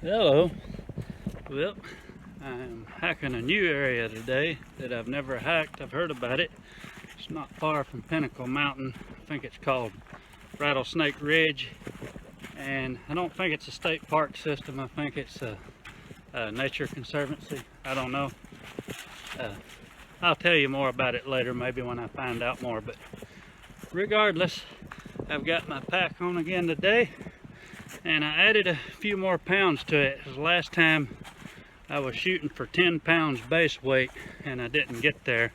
Hello. Well, I'm hiking a new area today that I've never hiked. I've heard about it. It's not far from Pinnacle Mountain. I think it's called Rattlesnake Ridge. And I don't think it's a state park system. I think it's a nature conservancy. I don't know. I'll tell you more about it later, maybe when I find out more. But regardless, I've got my pack on again today. And I added a few more pounds to it. Last time I was shooting for 10 pounds base weight and I didn't get there.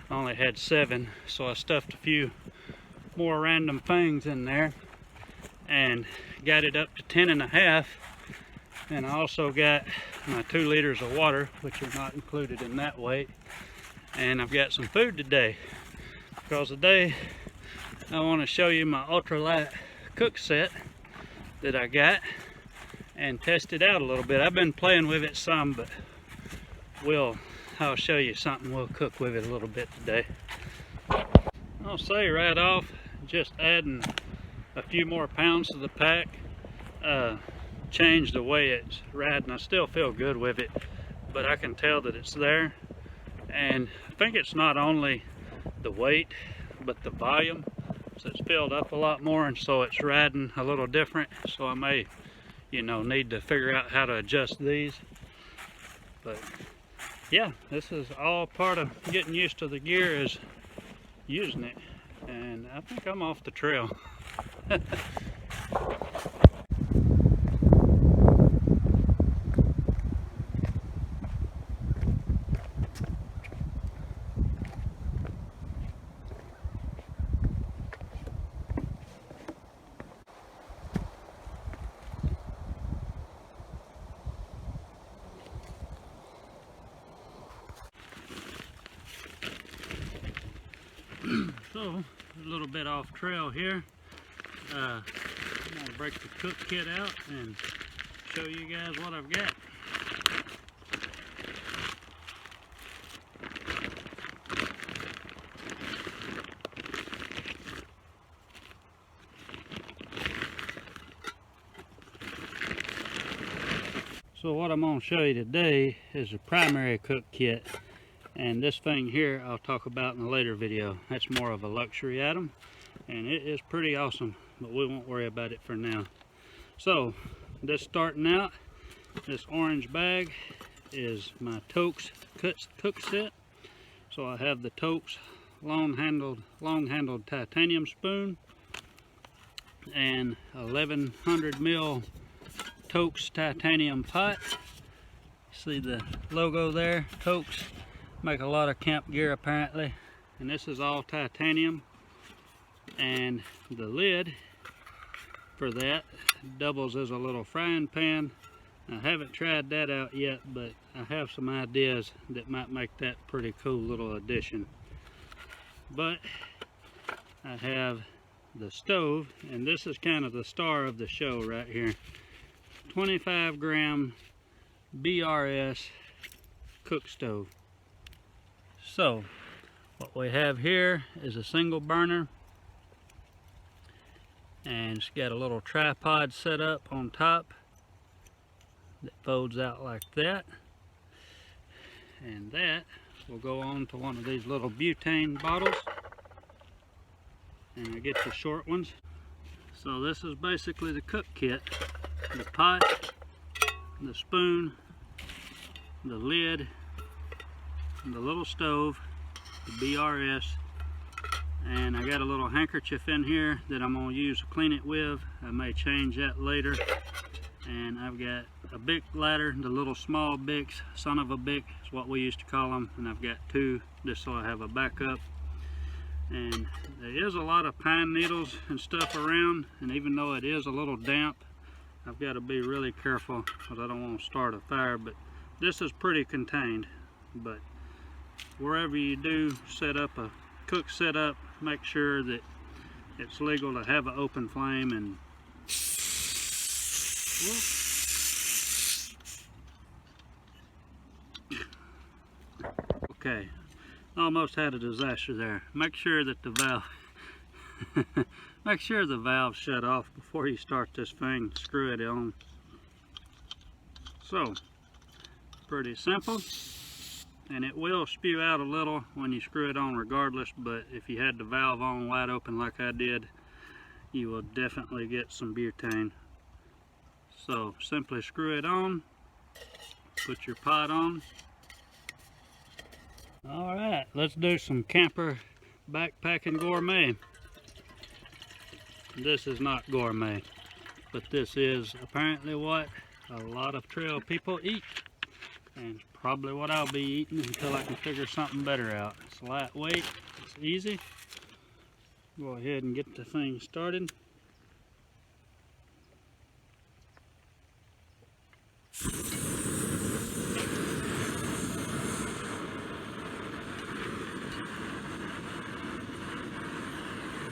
I only had 7, so I stuffed a few more random things in there and got it up to 10.5. And I also got my 2 liters of water, which are not included in that weight. And I've got some food today, because today I want to show you my ultralight cook set that I got and test it out a little bit. I've been playing with it some, but I'll show you something. We'll cook with it a little bit today. I'll say right off, just adding a few more pounds to the pack changed the way it's riding. I still feel good with it, but I can tell that it's there. And I think it's not only the weight, but the volume. So it's filled up a lot more, and so it's riding a little different. So I may, need to figure out how to adjust these. But yeah, this is all part of getting used to the gear, is using it. And I think I'm off the trail. So, a little bit off trail here. I'm going to break the cook kit out and show you guys what I've got. So what I'm going to show you today is a primary cook kit. And this thing here I'll talk about in a later video. That's more of a luxury item, and it is pretty awesome, but we won't worry about it for now. So, just starting out, this orange bag is my Tokes cook set. So I have the Tokes long-handled titanium spoon and 1100 mil Tokes titanium pot. See the logo there, Tokes. Make a lot of camp gear apparently, and this is all titanium. And the lid for that doubles as a little frying pan. I haven't tried that out yet, but I have some ideas that might make that pretty cool little addition. But I have the stove, and this is kind of the star of the show right here. 25 gram BRS cook stove. So, what we have here is a single burner, and it's got a little tripod set up on top that folds out like that, and that will go on to one of these little butane bottles, and I get the short ones. So this is basically the cook kit: the pot, the spoon, the lid, the little stove, the BRS, and I got a little handkerchief in here that I'm going to use to clean it with. I may change that later. And I've got a Bic ladder, the little small Bics, son of a Bic is what we used to call them, and I've got 2 just so I have a backup. And there is a lot of pine needles and stuff around, and even though it is a little damp, I've got to be really careful because I don't want to start a fire. But this is pretty contained. But wherever you do set up a cook setup, make sure that it's legal to have an open flame. And okay, almost had a disaster there. Make sure that the valve make sure the valve shut off before you start this thing. Screw it on. So, pretty simple. And it will spew out a little when you screw it on regardless, but if you had the valve on wide open like I did, you will definitely get some butane. So simply screw it on, put your pot on. Alright, let's do some camper backpacking gourmet. This is not gourmet, but this is apparently what a lot of trail people eat. And probably what I'll be eating until I can figure something better out. It's lightweight, it's easy. Go ahead and get the thing started.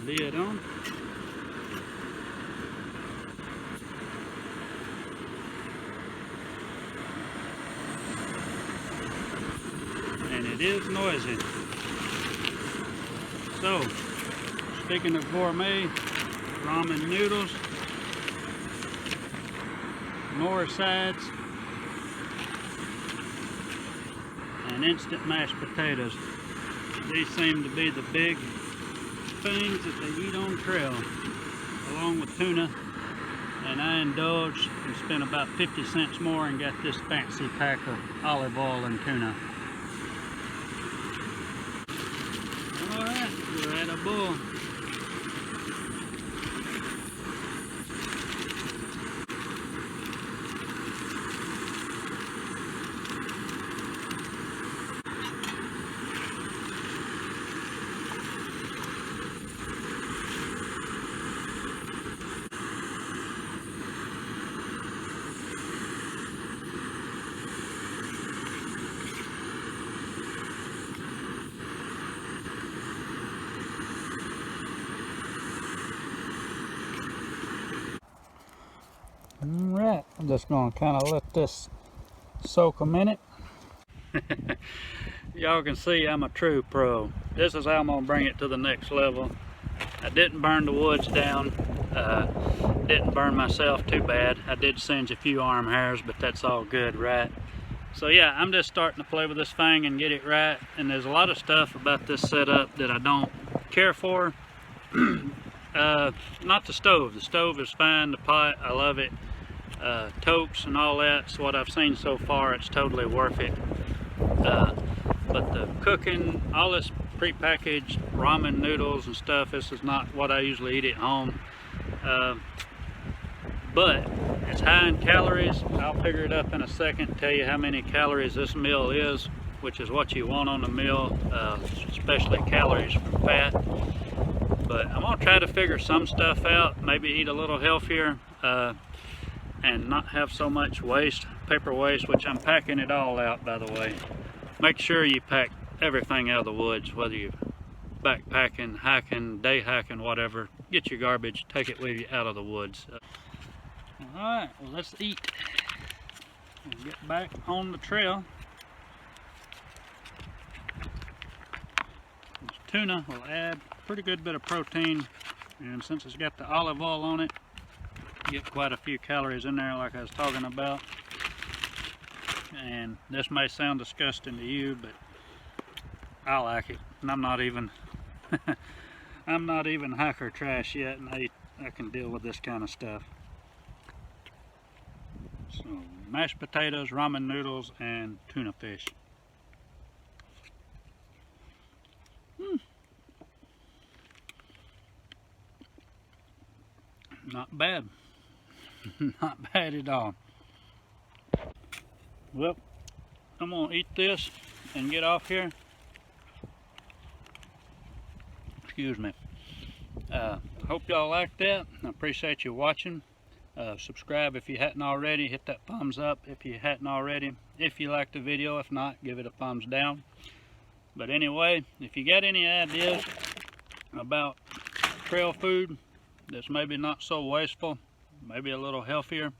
Lid on. And it is noisy. So, speaking of gourmet, ramen noodles, more sides, and instant mashed potatoes. These seem to be the big things that they eat on trail, along with tuna. And I indulged and spent about 50 cents more and got this fancy pack of olive oil and tuna. Alright, we're at a bull. Alright, I'm just going to kind of let this soak a minute. Y'all can see I'm a true pro. This is how I'm going to bring it to the next level. I didn't burn the woods down. Didn't burn myself too bad. I did singe a few arm hairs, but that's all good, right? So yeah, I'm just starting to play with this thing and get it right. And there's a lot of stuff about this setup that I don't care for. Not the stove. The stove is fine. The pot, I love it. Totes and all that's what I've seen so far. It's totally worth it. But the cooking, all this pre-packaged ramen noodles and stuff, this is not what I usually eat at home. But it's high in calories. I'll figure it up in a second, tell you how many calories this meal is, which is what you want on a meal, especially calories from fat. But I'm gonna try to figure some stuff out, maybe eat a little healthier, and not have so much waste, paper waste, which I'm packing it all out, by the way. Make sure you pack everything out of the woods, whether you're backpacking, hiking, day hiking, whatever. Get your garbage, take it with you out of the woods. Alright, well let's eat and get back on the trail. This tuna will add a pretty good bit of protein, and since it's got the olive oil on it, get quite a few calories in there like I was talking about. And this may sound disgusting to you, but I like it. And I'm not even I'm not even hiker trash yet, and I can deal with this kind of stuff. So mashed potatoes, ramen noodles, and tuna fish. Not bad. Not bad at all. Well, I'm gonna eat this and get off here. Excuse me. Hope y'all liked that. I appreciate you watching. Subscribe if you hadn't already. Hit that thumbs up if you hadn't already. If you liked the video, if not, give it a thumbs down. But anyway, if you got any ideas about trail food that's maybe not so wasteful, maybe a little healthier.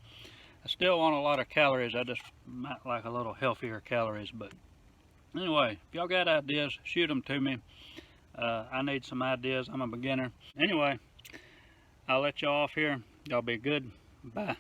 I still want a lot of calories. I just might like a little healthier calories. But anyway, if y'all got ideas, shoot them to me. I need some ideas. I'm a beginner. Anyway, I'll let y'all off here. Y'all be good. Bye.